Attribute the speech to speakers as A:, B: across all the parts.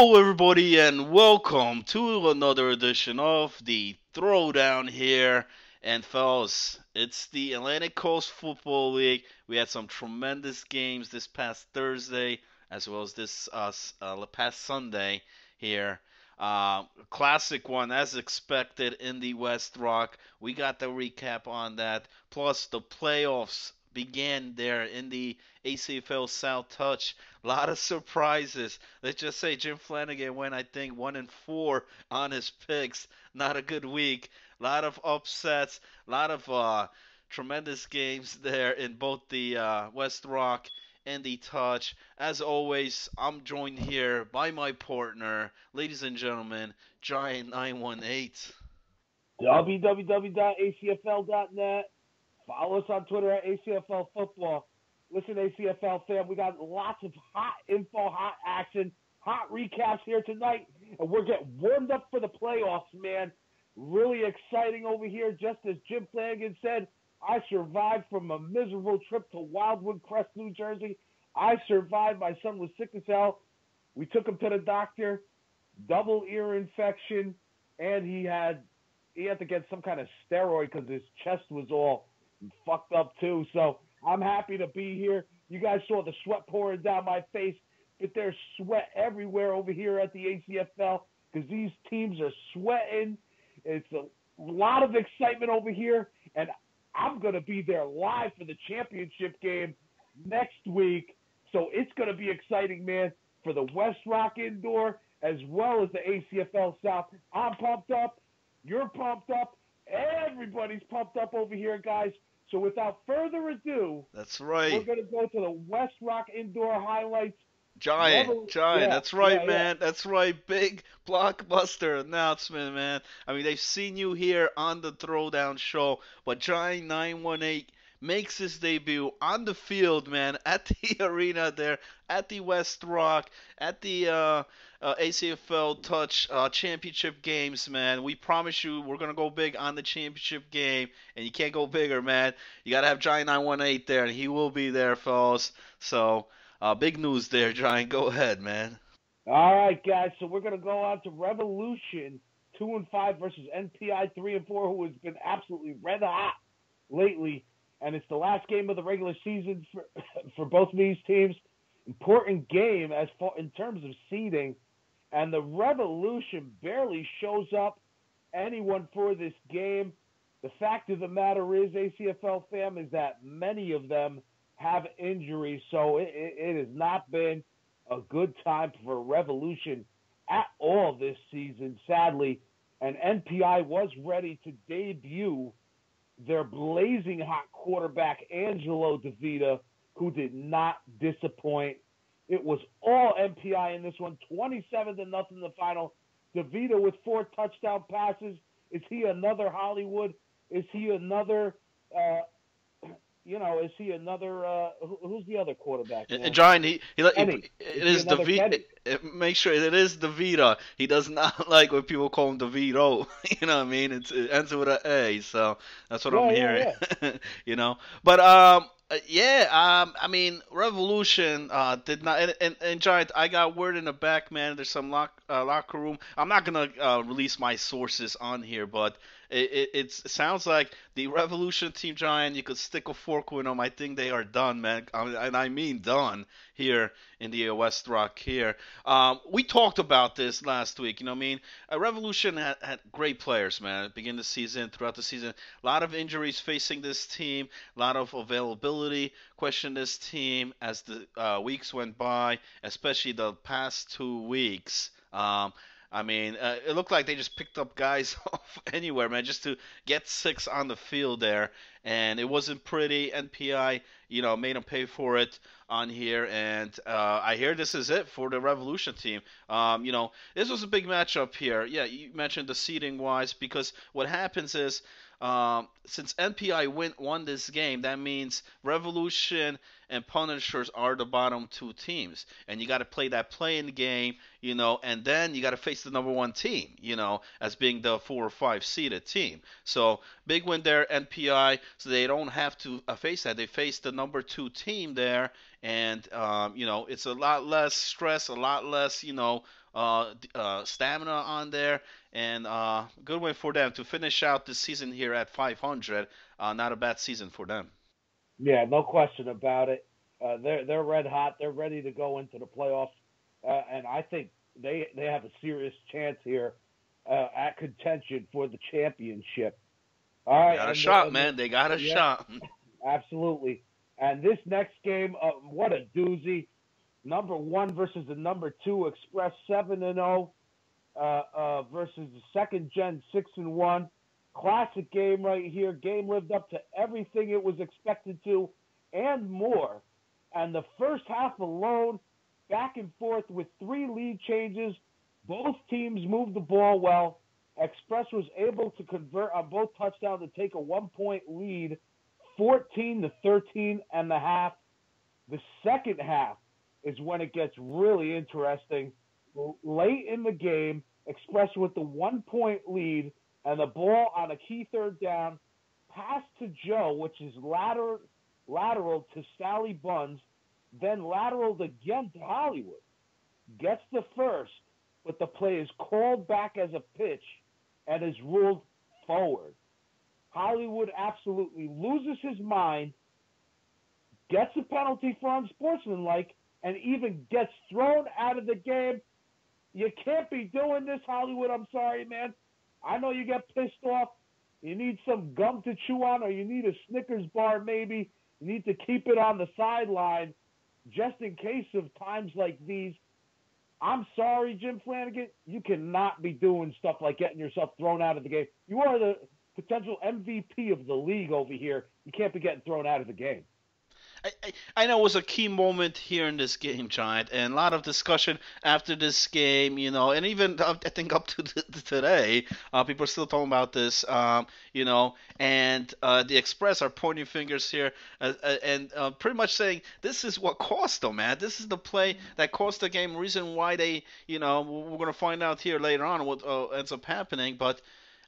A: Hello, everybody, and welcome to another edition of the Throwdown here. And, fellas, it's the Atlantic Coast Football League. We had some tremendous games this past Thursday, as well as this past Sunday here. Classic one, as expected, in the West Rock. We got the recap on that. Plus, the playoffs began there in the ACFL South Touch. A lot of surprises. Let's just say Jim Flanagan went, I think, 1-4 on his picks. Not a good week. A lot of upsets. A lot of tremendous games there in both the West Rock and the Touch. As always, I'm joined here by my partner, ladies and gentlemen, Giant 918.
B: www.acfl.net. Follow us on Twitter at ACFL Football. Listen, ACFL fam, we got lots of hot info, hot action, hot recaps here tonight, and we're getting warmed up for the playoffs, man. Really exciting over here. Just as Jim Flanagan said, I survived from a miserable trip to Wildwood Crest, New Jersey. I survived. My son was sick as hell. We took him to the doctor, double ear infection, and he had to get some kind of steroid because his chest was all fucked up too. So I'm happy to be here. You guys saw the sweat pouring down my face, but there's sweat everywhere over here at the ACFL because these teams are sweating. It's a lot of excitement over here, and I'm going to be there live for the championship game next week. So it's going to be exciting, man, for the West Rock Indoor as well as the ACFL South. I'm pumped up. You're pumped up. Everybody's pumped up over here, guys. So without further ado,
A: That's right.
B: we're going to go to the West Rock Indoor highlights.
A: Giant, that's right, man. That's right. Big blockbuster announcement, man. I mean, they've seen you here on the Throwdown show, but Giant 918 makes his debut on the field, man, at the arena there, at the West Rock, at the ACFL Touch championship games, man. We promise you we're going to go big on the championship game, and you can't go bigger, man. You got to have Giant 918 there, and he will be there, fellas. So, big news there, Giant. Go ahead, man.
B: All right, guys. So we're going to go on to Revolution 2-5 versus NPI 3-4, who has been absolutely red hot lately. And it's the last game of the regular season for both of these teams. Important game as far in terms of seeding. And the Revolution barely shows up anyone for this game. The fact of the matter is, ACFL fam, is that many of them have injuries. So it has not been a good time for Revolution at all this season, sadly. And NPI was ready to debut their blazing hot quarterback, Angelo DeVita, who did not disappoint. It was all NPI in this one, 27-0 the final. DeVita with 4 touchdown passes. Is he another Hollywood? Is he another, who's the other quarterback?
A: And Giant, it is DeVita. Make sure it is DeVita. He does not like when people call him DeVito. You know what I mean? It ends with an A, so that's what I'm hearing. Yeah. You know, but I mean, Revolution did not. And Giant, I got word in the back, man. There's some locker room. I'm not gonna release my sources on here, but it sounds like the Revolution team, Giant. You could stick a fork with them. I think they are done, man. And I mean done here in the West Rock here. We talked about this last week. You know what I mean? Revolution had great players, man. At the beginning of the season, throughout the season, a lot of injuries facing this team, a lot of availability questioned this team as the weeks went by, especially the past 2 weeks. I mean, it looked like they just picked up guys off anywhere, man, just to get 6 on the field there. And it wasn't pretty. NPI, made them pay for it on here. And I hear this is it for the Revolution team. This was a big matchup here. Yeah, you mentioned the seeding-wise, because what happens is, since NPI won this game, that means Revolution and Punishers are the bottom 2 teams, and you got to play that play-in game, and then you got to face the number 1 team, as being the 4 or 5 seeded team. So big win there, NPI. so they don't have to face that. They face the number 2 team there, and it's a lot less stress, a lot less stamina on there, and good way for them to finish out the season here at 500. Not a bad season for them.
B: Yeah, no question about it. They're red hot. They're ready to go into the playoffs, and I think they have a serious chance here at contention for the championship. All
A: They
B: right,
A: got a shot, man. They got a
B: yeah,
A: shot.
B: absolutely. And this next game, what a doozy! Number 1 versus the number 2 Express 7-0 versus the second gen 6-1. Classic game right here. Game lived up to everything it was expected to and more. And the first half alone, back and forth with 3 lead changes. Both teams moved the ball well. Express was able to convert on both touchdowns to take a 1-point lead, 14-13 and a half. The second half is when it gets really interesting. Late in the game, Express with the 1-point lead and the ball on a key third down, pass to Joe, which is lateral to Sally Buns, then lateraled again to Hollywood. Gets the first, but the play is called back as a pitch and is ruled forward. Hollywood absolutely loses his mind, gets a penalty for unsportsmanlike, and even gets thrown out of the game. You can't be doing this, Hollywood. I'm sorry, man. I know you get pissed off. You need some gum to chew on, or you need a Snickers bar maybe. You need to keep it on the sideline just in case of times like these. I'm sorry, Jim Flanagan. You cannot be doing stuff like getting yourself thrown out of the game. You are the potential MVP of the league over here. You can't be getting thrown out of the game.
A: I know it was a key moment here in this game, Giant, and a lot of discussion after this game, and even I think up to today, people are still talking about this, and the Express are pointing fingers here and pretty much saying this is what cost them, man. This is the play that cost the game. Reason why they, we're gonna find out here later on what ends up happening, but.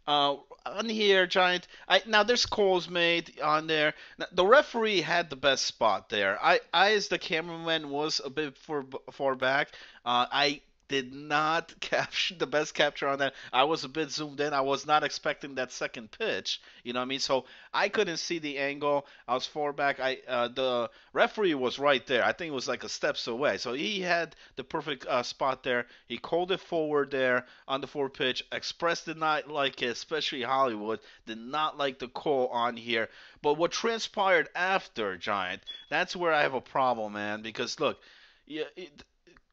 A: On here, Giant. Now there's calls made on there. Now, the referee had the best spot there. I as the cameraman was a bit far back. I did not capture the best capture on that. I was a bit zoomed in. I was not expecting that second pitch. You know what I mean? So I couldn't see the angle. I was far back. The referee was right there. I think it was like a steps away. So he had the perfect spot there. He called it forward there on the forward pitch. Express did not like it, especially Hollywood did not like the call on here. But what transpired after, Giant, that's where I have a problem, man. Because look, yeah,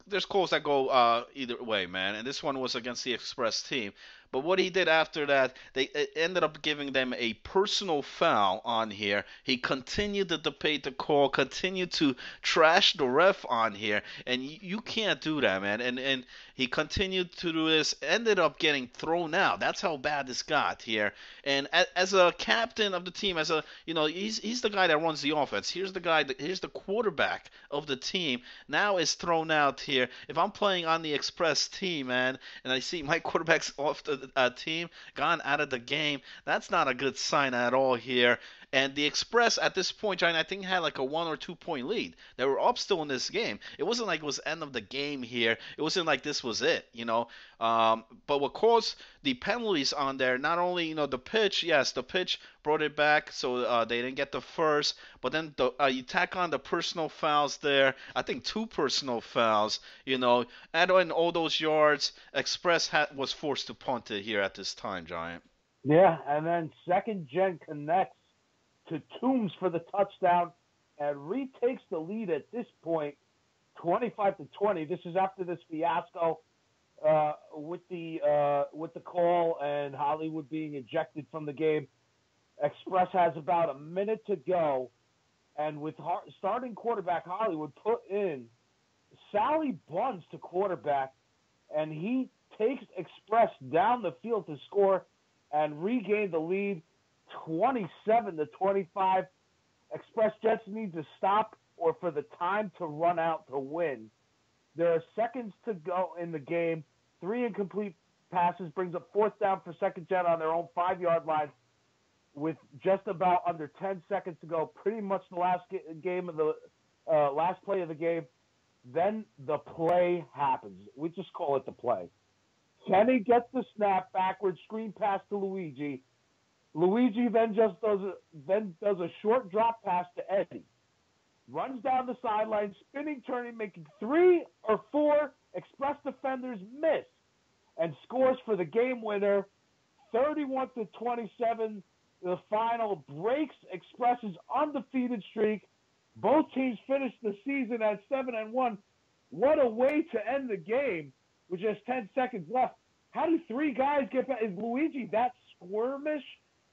A: there's calls that go either way, man. And this one was against the Express team. But what he did after that, they ended up giving them a personal foul on here. He continued to debate the call, continued to trash the ref on here, and you can't do that, man. And he continued to do this, ended up getting thrown out. That's how bad this got here. And as a captain of the team, he's the guy that runs the offense. Here's the quarterback of the team. Now is thrown out here. If I'm playing on the Express team, man, and I see my quarterback's off the team gone out of the game, that's not a good sign at all here. And the Express at this point, Giant, I think had like a 1 or 2 point lead. They were up still in this game. It wasn't like it was end of the game here. It wasn't like this was it, But what caused the penalties on there, not only the pitch, yes, the pitch brought it back, so they didn't get the first. But then you tack on the personal fouls there. I think 2 personal fouls. Add in all those yards. Express was forced to punt it here at this time, Giant.
B: Yeah, and then second gen connects to Toombs for the touchdown and retakes the lead at this point, 25-20. This is after this fiasco with the call and Hollywood being ejected from the game. Express has about a minute to go, and with starting quarterback Hollywood put in Sally Buns to quarterback, and he takes Express down the field to score and regain the lead 27-25. Express just needs to stop or for the time to run out to win. There are seconds to go in the game. 3 incomplete passes brings up fourth down for second gen on their own 5-yard line. with just about under 10 seconds to go, pretty much the last game of the last play of the game. Then the play happens. We just call it the play. Kenny gets the snap backwards, screen pass to Luigi. Luigi then does a short drop pass to Eddie. Runs down the sideline, spinning, turning, making 3 or 4 Express defenders miss, and scores for the game winner, 31-27. The final breaks Express's undefeated streak. Both teams finished the season at 7-1. What a way to end the game with just 10 seconds left. How do 3 guys get back? Is Luigi that squirmish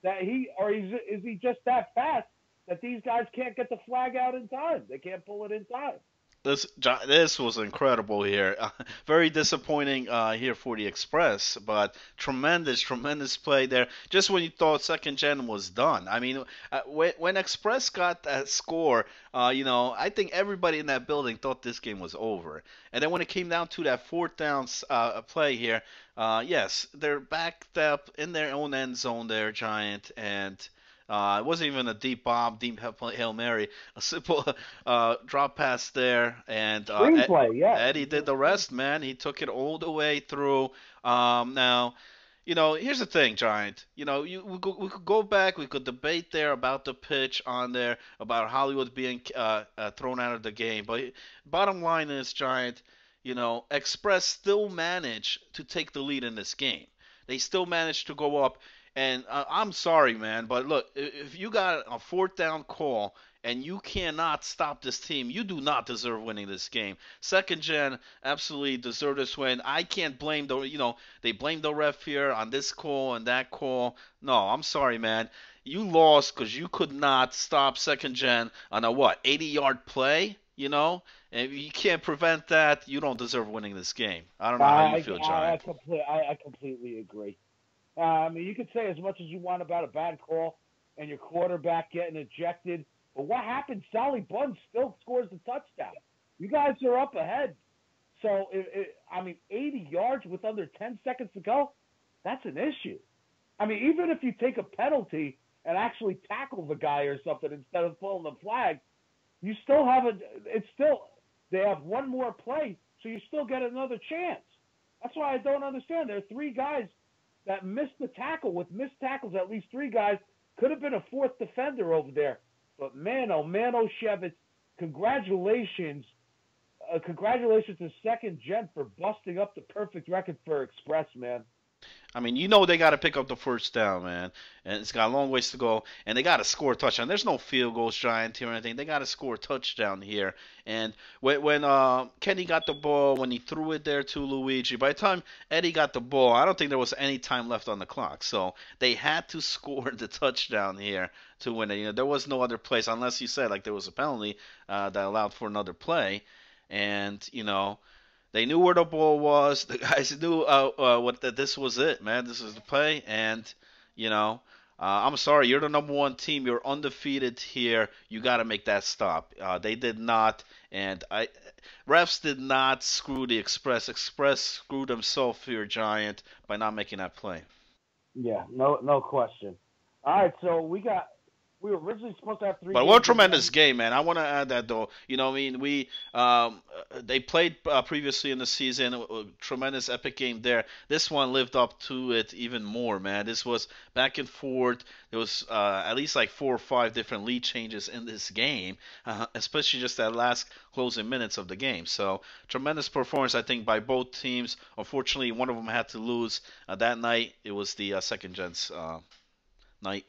B: that is he just that fast that these guys can't get the flag out in time? They can't pull it in time.
A: This was incredible here. Very disappointing here for the Express, but tremendous play there. Just when you thought second gen was done. I mean, when Express got that score, I think everybody in that building thought this game was over. And then when it came down to that fourth down play here, yes, they're backed up in their own end zone there, Giant, and it wasn't even a deep bomb, deep Hail Mary. A simple drop pass there. And Eddie did the rest, man. He took it all the way through. Now, here's the thing, Giant. We could go back. We could debate there about the pitch on there, about Hollywood being thrown out of the game. But bottom line is, Giant, Express still managed to take the lead in this game. They still managed to go up. And I'm sorry, man, but look, if you got a fourth down call and you cannot stop this team, you do not deserve winning this game. Second gen absolutely deserve this win. I can't blame they blame the ref here on this call and that call. No, I'm sorry, man. You lost because you could not stop second gen on a 80-yard play, And if you can't prevent that, you don't deserve winning this game. I don't know how you feel, Giant.
B: I completely agree. You could say as much as you want about a bad call and your quarterback getting ejected, but what happened? Sally Bunn still scores the touchdown. You guys are up ahead. So, 80 yards with under 10 seconds to go, that's an issue. Even if you take a penalty and actually tackle the guy or something instead of pulling the flag, you still have they have one more play, so you still get another chance. That's why I don't understand. There are 3 guys that missed the tackle. With missed tackles, at least 3 guys. Could have been a 4th defender over there. But man, oh, Shevitz, congratulations. Congratulations to second gen for busting up the perfect record for Express, man.
A: They got to pick up the first down, man. And it's got a long ways to go. And they got to score a touchdown. There's no field goals, Giant, here or anything. They got to score a touchdown here. And when Kenny got the ball, when he threw it there to Luigi, by the time Eddie got the ball, I don't think there was any time left on the clock. So they had to score the touchdown here to win it. There was no other place, unless you said there was a penalty that allowed for another play. And, they knew where the ball was. The guys knew that this was it, man. This is the play. And, I'm sorry. You're the number 1 team. You're undefeated here. You got to make that stop. They did not. And refs did not screw the Express. Express screwed themselves here, Giant, by not making that play.
B: Yeah, no question. All right, so we were originally supposed to have 3
A: But what a tremendous game, man. I want to add that, though. They played previously in the season. A tremendous epic game there. This one lived up to it even more, man. This was back and forth. There was at least 4 or 5 different lead changes in this game, especially just that last closing minutes of the game. So, tremendous performance, I think, by both teams. Unfortunately, one of them had to lose that night. It was the second gen's night.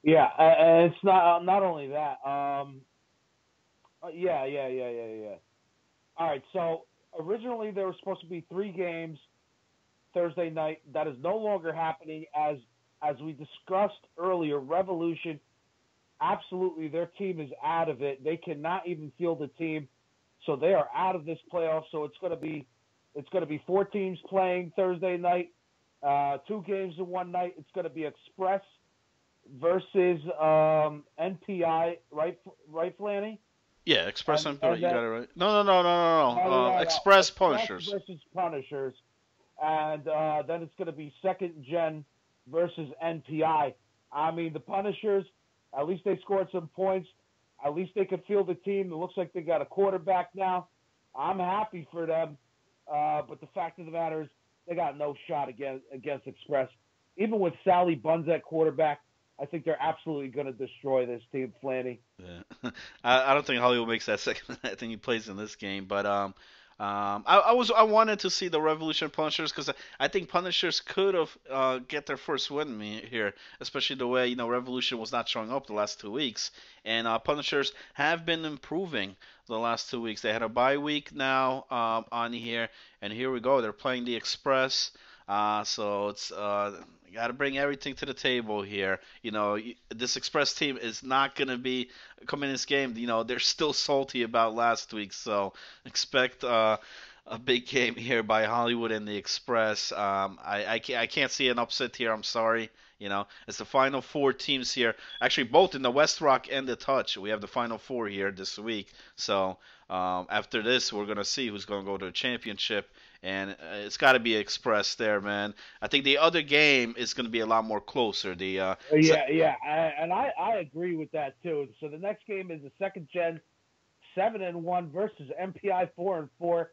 B: Yeah, and it's not only that. Yeah. All right, so originally there were supposed to be 3 games Thursday night. That is no longer happening, as we discussed earlier. Revolution, absolutely, their team is out of it. They cannot even field a team, so they are out of this playoff. So it's going to be 4 teams playing Thursday night, 2 games in one night. It's going to be Express versus NPI, right, Flanny?
A: Yeah, Express NPI, you got it right. No. Express Punishers.
B: Versus Punishers. And then it's going to be second gen versus NPI. I mean, the Punishers, at least they scored some points. At least they could field the team. It looks like they got a quarterback now. I'm happy for them. But the fact of the matter is they got no shot against Express. Even with Sally Buns at quarterback, I think they're absolutely going to destroy this team, Flanny.
A: Yeah. I don't think Hollywood makes that second. I think he plays in this game, but I wanted to see the Revolution Punishers because I think Punishers could have get their first win here, especially the way Revolution was not showing up the last 2 weeks, and Punishers have been improving the last 2 weeks. They had a bye week now on here, and here we go. They're playing the Express. So it's you got to bring everything to the table here. This Express team is not going to be coming in this game. They're still salty about last week, so expect a big game here by Hollywood and the Express. I can't see an upset here. I'm sorry. It's the final four teams here. Actually, both in the West Rock and the Touch. We have the final four here this week. So after this, we're gonna see who's gonna go to the championship, and it's got to be Express there, man. I think the other game is gonna be a lot more closer.
B: And I agree with that too. So the next game is the second gen 7-1 versus MPI 4-4.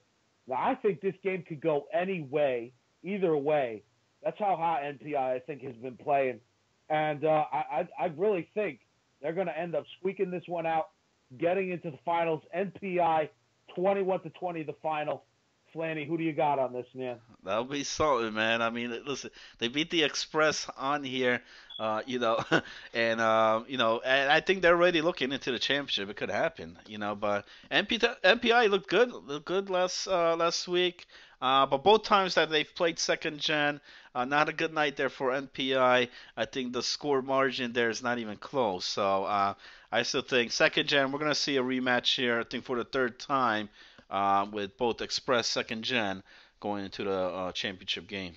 B: Now I think this game could go any way, either way. That's how hot NPI, I think, has been playing. And I really think they're going to end up squeaking this one out, getting into the finals. NPI 21-20, the final. Flanny, who do you got on this, man?
A: That'll be something, man. I mean, listen, they beat the Express on here, and and I think they're already looking into the championship. It could happen, But MPI looked good last week. But both times that they've played second gen, not a good night there for NPI. I think the score margin there is not even close. So I still think second gen, we're gonna see a rematch here. I think for the third time. With both Express second gen going into the championship game.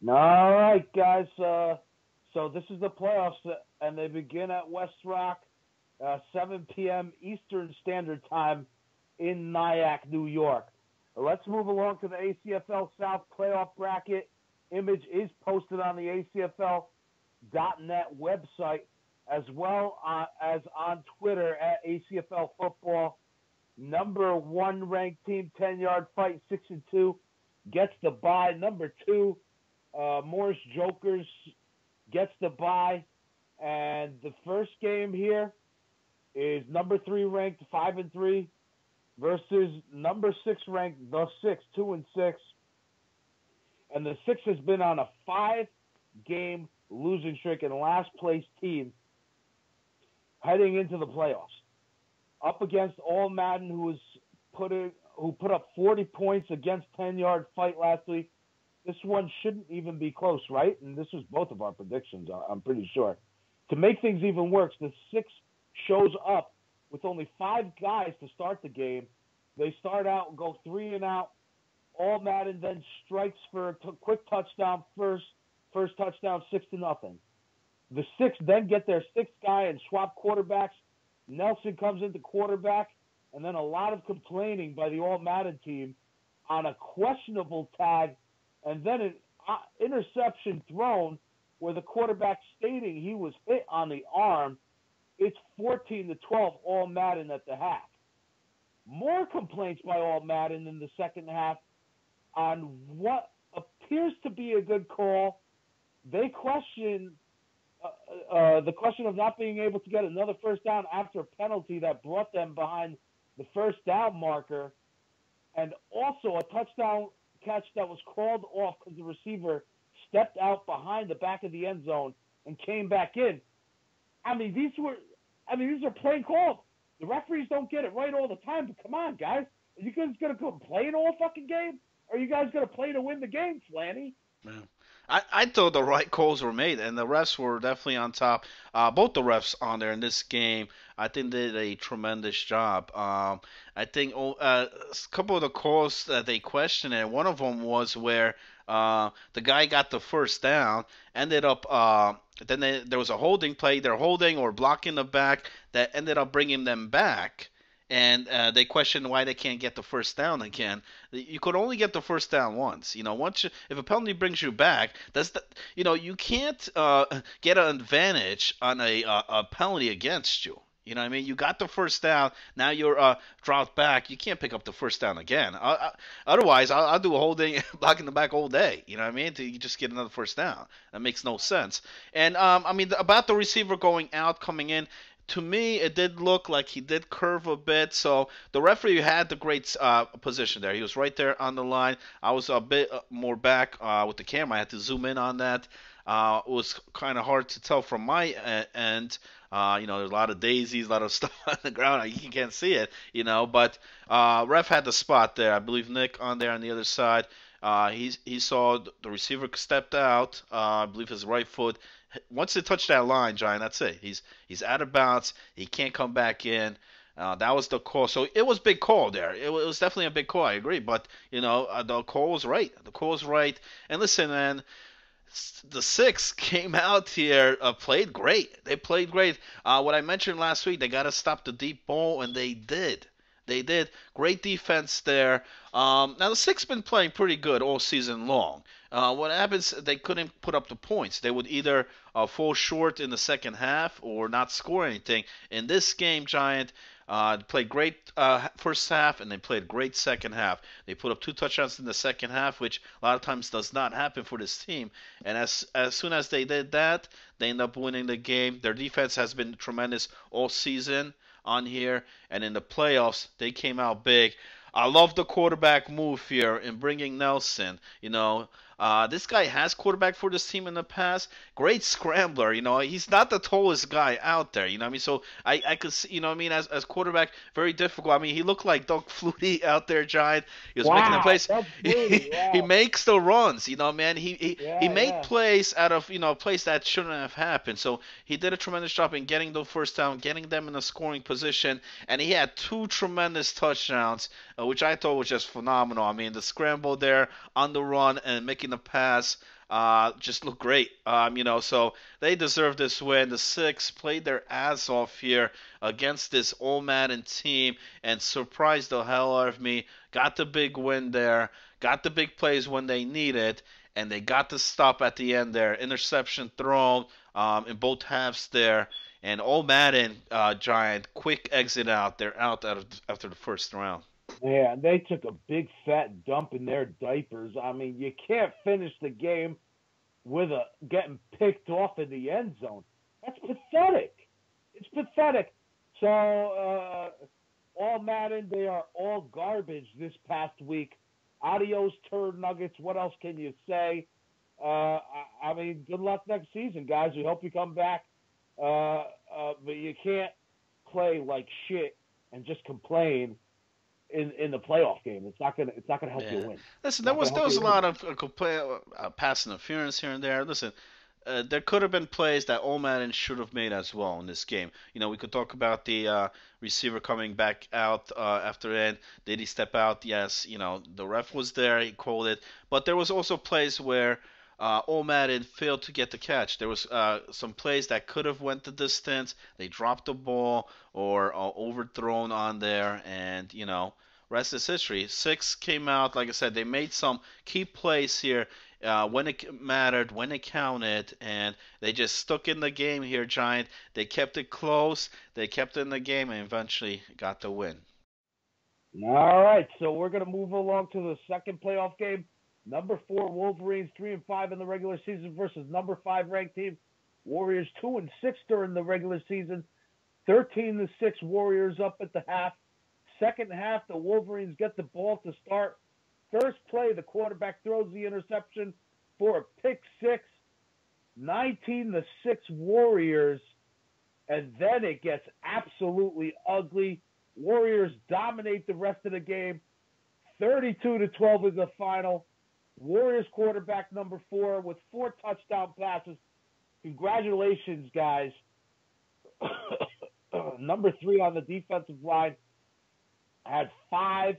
B: All right, guys. So this is the playoffs, and they begin at West Rock, 7 p.m. Eastern Standard Time in Nyack, New York. Let's move along to the ACFL South playoff bracket. Image is posted on the ACFL.net website, as well as on Twitter at ACFL Football. Number 1 ranked team, 10-yard fight, 6-2, gets the bye. Number 2, Morris Jokers gets the bye. And the first game here is number 3 ranked, 5-3, versus number 6 ranked, the 6, 2-6. And the 6 has been on a 5-game losing streak and last place team heading into the playoffs. Up against All Madden, who put up 40 points against 10-yard fight last week. This one shouldn't even be close, right? And this was both of our predictions, I'm pretty sure. To make things even worse, the 6 shows up with only 5 guys to start the game. They start out and go 3 and out. All Madden then strikes for a quick touchdown first touchdown, 6-0. The 6 then get their 6th guy and swap quarterbacks. Nelson comes into quarterback, and then a lot of complaining by the All Madden team on a questionable tag, and then an interception thrown where the quarterback stating he was hit on the arm. It's 14-12 All Madden at the half. More complaints by All Madden in the second half on what appears to be a good call. They question the question of not being able to get another first down after a penalty that brought them behind the first down marker, and also a touchdown catch that was called off because the receiver stepped out behind the back of the end zone and came back in. These are plain calls. The referees don't get it right all the time, but come on, guys. Are you guys going to complain all fucking game? Or are you guys going to play to win the game, Flanny?
A: Yeah. I thought the right calls were made, and the refs were definitely on top. Both the refs on there in this game, I think, did a tremendous job. I think a couple of the calls that they questioned, and one of them was where the guy got the first down, ended up there was a holding play, they're holding or blocking the back that ended up bringing them back. and they question why they can't get the first down again. You could only get the first down once. If a penalty brings you back, you can't get an advantage on a penalty against you. You know what I mean? You got the first down. Now you're dropped back. You can't pick up the first down again. Otherwise, I'll do a whole day blocking the back all day. You know what I mean? To just get another first down. That makes no sense. And about the receiver going out, coming in. To me, it did look like he did curve a bit. So the referee had the great position there. He was right there on the line. I was a bit more back with the camera. I had to zoom in on that. It was kind of hard to tell from my end. There's a lot of daisies, a lot of stuff on the ground. You can't see it, but ref had the spot there. I believe Nick on there on the other side. He saw the receiver stepped out. I believe his right foot. Once it touched that line, Giant, that's it. He's out of bounds. He can't come back in. That was the call. So it was a big call there. It was definitely a big call. I agree. But, the call was right. The call was right. And listen, man, the Six came out here, played great. They played great. What I mentioned last week, they got to stop the deep ball, and they did. They did. Great defense there. Now, the Six been playing pretty good all season long. What happens, they couldn't put up the points. They would either fall short in the second half or not score anything. In this game, Giant played great first half, and they played great second half. They put up 2 touchdowns in the second half, which a lot of times does not happen for this team. And as soon as they did that, they end up winning the game. Their defense has been tremendous all season on here, and in the playoffs, they came out big. I love the quarterback move here in bringing Nelson. This guy has quarterback for this team in the past. Great scrambler. He's not the tallest guy out there. So I could see, as quarterback, very difficult. I mean, he looked like Doug Flutie out there, Giant. He was making the plays. He makes the runs. Man, he made plays out of plays that shouldn't have happened. So he did a tremendous job in getting the first down, getting them in a scoring position, and he had 2 tremendous touchdowns, which I thought was just phenomenal. I mean, the scramble there on the run and making the pass just looked great. So they deserve this win. The Six played their ass off here against this All Madden team and surprised the hell out of me. Got the big win there. Got the big plays when they needed, and they got the stop at the end there. Interception thrown in both halves there. And All Madden, Giant, quick exit out. They're out after the first round.
B: Yeah, they took a big fat dump in their diapers. I mean, you can't finish the game with getting picked off in the end zone. That's pathetic. It's pathetic. So, All Madden, they are all garbage this past week. Adios, turd nuggets. What else can you say? I mean, good luck next season, guys. We hope you come back. But you can't play like shit and just complain in the playoff game. It's not gonna help you win.
A: Listen, there was a lot of pass interference here and there. Listen, there could have been plays that All Madden should have made as well in this game. We could talk about the receiver coming back out after it. Did he step out? Yes. The ref was there. He called it. But there was also plays where All Madden failed to get the catch. There was some plays that could have went the distance. They dropped the ball or overthrown on there, and rest is history. Six came out, like I said, they made some key plays here when it mattered, when it counted, and they just stuck in the game here, Giant. They kept it close. They kept it in the game, and eventually got the win.
B: All right, so we're gonna move along to the second playoff game. Number 4 Wolverines 3-5 in the regular season versus number 5 ranked team Warriors 2-6 during the regular season. 13-6 Warriors up at the half. Second half, the Wolverines get the ball to start. First play, the quarterback throws the interception for a pick six. 19-6 Warriors, and then it gets absolutely ugly. Warriors dominate the rest of the game. 32-12 is the final. Warriors quarterback number 4 with 4 touchdown passes. Congratulations, guys. Number 3 on the defensive line had 5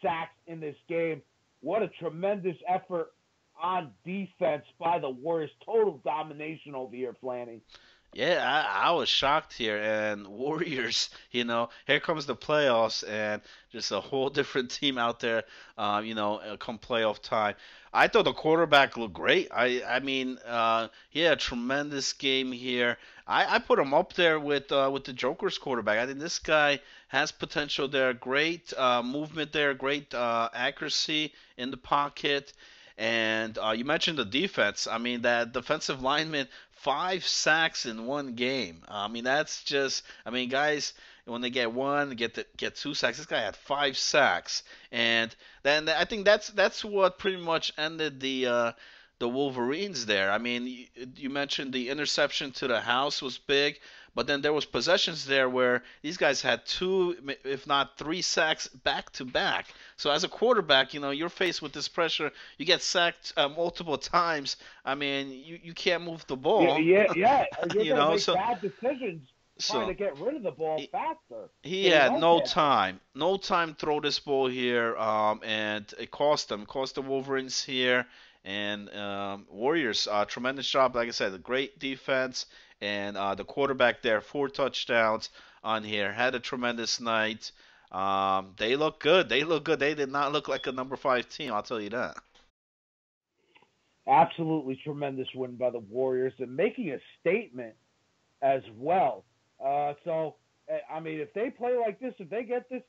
B: sacks in this game. What a tremendous effort on defense by the Warriors. Total domination over here, Flanny.
A: Yeah, I was shocked here. And Warriors, here comes the playoffs, and just a whole different team out there, come playoff time. I thought the quarterback looked great. He had a tremendous game here. I put him up there with the Joker's quarterback. I think this guy has potential there. Great movement there, great accuracy in the pocket. And you mentioned the defense. I mean, that defensive lineman, 5 sacks in one game. That's just. Guys, when they get one, get 2 sacks. This guy had 5 sacks, and then I think that's what pretty much ended the Wolverines there. You mentioned the interception to the house was big, but then there was possessions there where these guys had 2, if not 3 sacks back to back. So as a quarterback, you're faced with this pressure. You get sacked multiple times. You can't move the ball.
B: Yeah. You're gonna make bad decisions trying to get rid of the ball faster.
A: He had no time to throw this ball here, and it cost them. Cost the Wolverines here. And Warriors, tremendous job. Like I said, a great defense. And the quarterback there, 4 touchdowns on here. Had a tremendous night. They look good. They did not look like a number 5 team, I'll tell you that.
B: Absolutely tremendous win by the Warriors and making a statement as well. If they play like this, if they get this,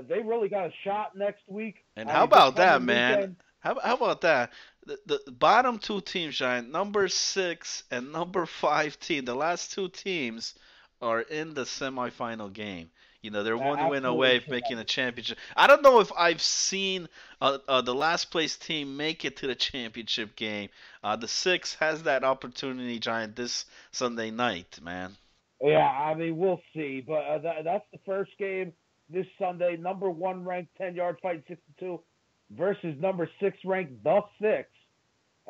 B: they really got a shot next week.
A: And how about that, man? How about that? The bottom 2 teams, Giant, number 6 and number 5 team, the last 2 teams are in the semifinal game. They're one win away from making the championship. I don't know if I've seen the last place team make it to the championship game. The 6 has that opportunity, Giant, this Sunday night, man.
B: Yeah, we'll see. But that's the first game this Sunday. Number 1 ranked 10-yard fight 62 versus number 6 ranked the 6.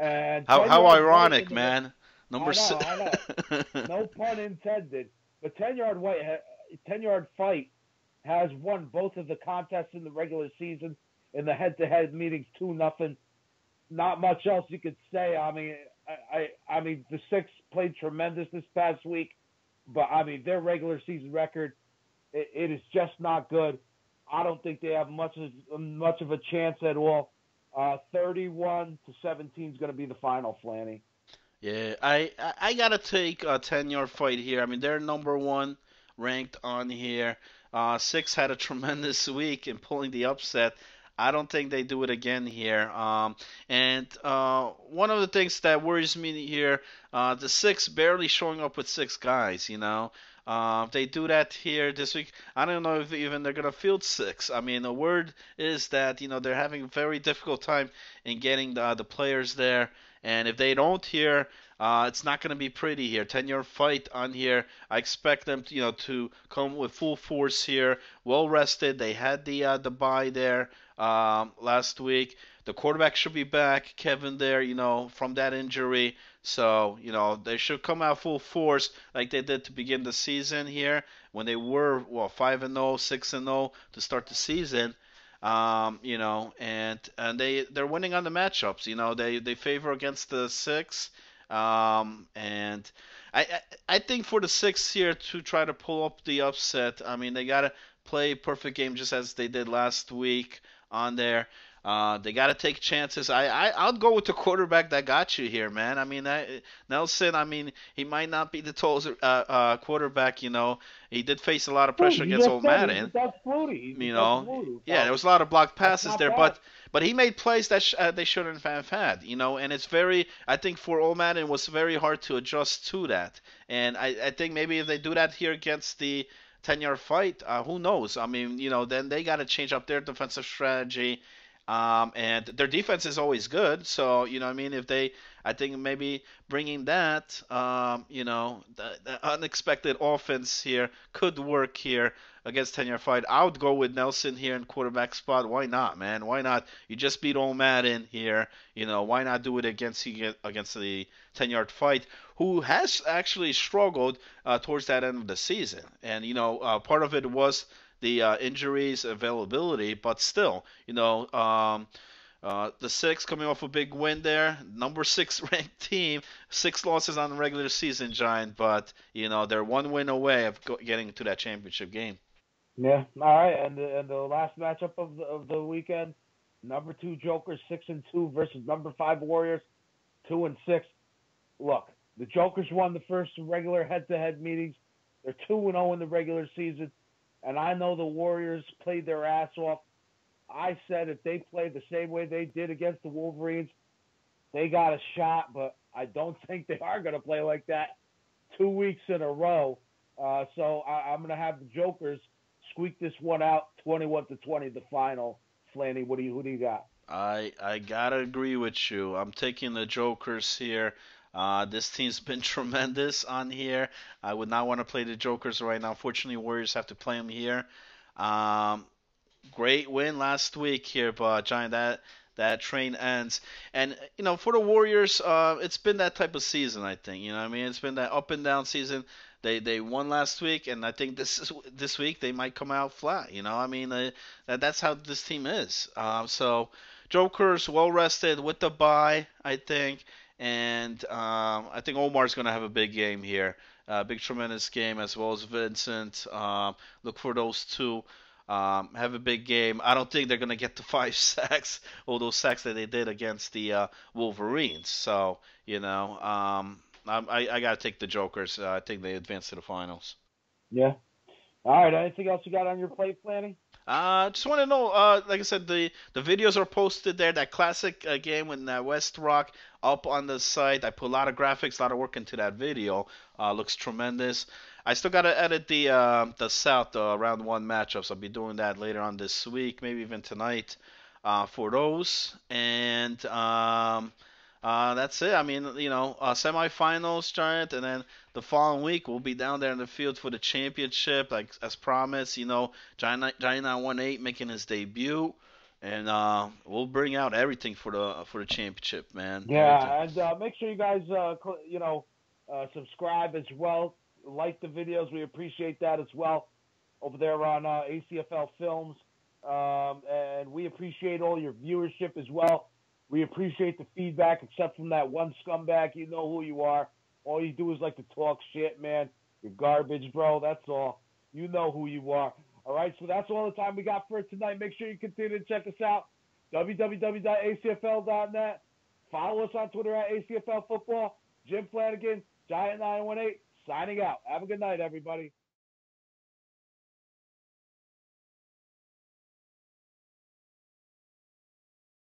B: And
A: how ironic, man. Number 6.
B: I know. No pun intended. But 10-yard fight has won both of the contests in the regular season in the head-to-head meetings 2-0. Not much else you could say. The 6 played tremendous this past week, but their regular season record it is just not good. I don't think they have much of a chance at all. 31-17 is going to be the final, Flanny.
A: Yeah, I gotta take a 10-yard fight here. They're number 1 ranked on here. 6 had a tremendous week in pulling the upset. I don't think they do it again here. And one of the things that worries me here, the 6 barely showing up with 6 guys. They do that here this week. I don't know if even they're gonna field 6. The word is that they're having a very difficult time in getting the players there. And if they don't here, it's not going to be pretty here. 10-yard fight on here. I expect them to come with full force here. Well rested. They had the bye there last week. The quarterback should be back, Kevin there, from that injury. So, they should come out full force like they did to begin the season here when they were 5-0, 6-0 to start the season. And they're winning on the matchups. They favor against the 6. And I think for the 6 here to try to pull up the upset, they gotta play a perfect game just as they did last week on there. They got to take chances. I'll go with the quarterback that got you here, man. Nelson, he might not be the tallest quarterback, He did face a lot of pressure against old Madden. Yeah, there was a lot of blocked passes there, but he made plays that they shouldn't have had, and it's I think for old Madden it was very hard to adjust to that. And I think maybe if they do that here against the 10-yard fight, who knows? Then they got to change up their defensive strategy. And their defense is always good, so I think maybe bringing that, the unexpected offense here could work here against 10-yard fight. I would go with Nelson here in quarterback spot. Why not, man? Why not? You just beat old Madden here. Why not do it against the 10-yard fight, who has actually struggled towards that end of the season, and part of it was the injuries availability, but still, The Six coming off a big win there, number six ranked team, 6 losses on the regular season, Giant, but they're 1 win away of getting to that championship game.
B: Yeah. All right. And the last matchup of the weekend, number 2 Jokers 6-2 versus number 5 Warriors 2-6. Look, the Jokers won the first regular head-to-head meetings. They're 2-0 in the regular season, and I know the Warriors played their ass off. I said if they played the same way they did against the Wolverines, they got a shot, but I don't think they are going to play like that 2 weeks in a row. So I'm going to have the Jokers squeak this one out 21-20, the final. Flanny, who do you got?
A: I gotta agree with you. I'm taking the Jokers here. This team's been tremendous on here. I would not want to play the Jokers right now. Unfortunately, Warriors have to play them here. Um, Great win last week here, but Giant, that train ends. And for the Warriors, it's been that type of season. I think I mean it's been that up and down season. They won last week, and I think this week they might come out flat. I mean that's how this team is. So Joker's well rested with the bye, I think, and I think Omar's gonna have a big game here. Big tremendous game as well as Vincent. Look for those two. Have a big game. I don't think they're gonna get the 5 sacks, all those sacks that they did against the Wolverines. So I gotta take the Jokers. I think they advance to the finals.
B: Yeah. All right. Anything else you got on your plate, Flanny?
A: Just want to know, like I said, the videos are posted there. That classic game with West Rock up on the site. I put a lot of graphics, a lot of work into that video. Looks tremendous. I still gotta edit the South round one matchups. I'll be doing that later on this week, maybe even tonight, for those. And that's it. I mean, semifinals, Giant, and then the following week we'll be down there in the field for the championship, like as promised. Giant 918 making his debut, and we'll bring out everything for the championship, man.
B: Yeah, and make sure you guys, subscribe as well. Like the videos, we appreciate that as well. Over there on ACFL Films, and we appreciate all your viewership as well. We appreciate the feedback, except from that one scumbag. You know who you are. All you do is like to talk shit, man. You're garbage, bro. That's all. You know who you are. All right, so that's all the time we got for tonight. Make sure you continue to check us out. www.acfl.net. Follow us on Twitter at ACFL Football. Jim Flanagan, Giant918, signing out. Have a good night, everybody.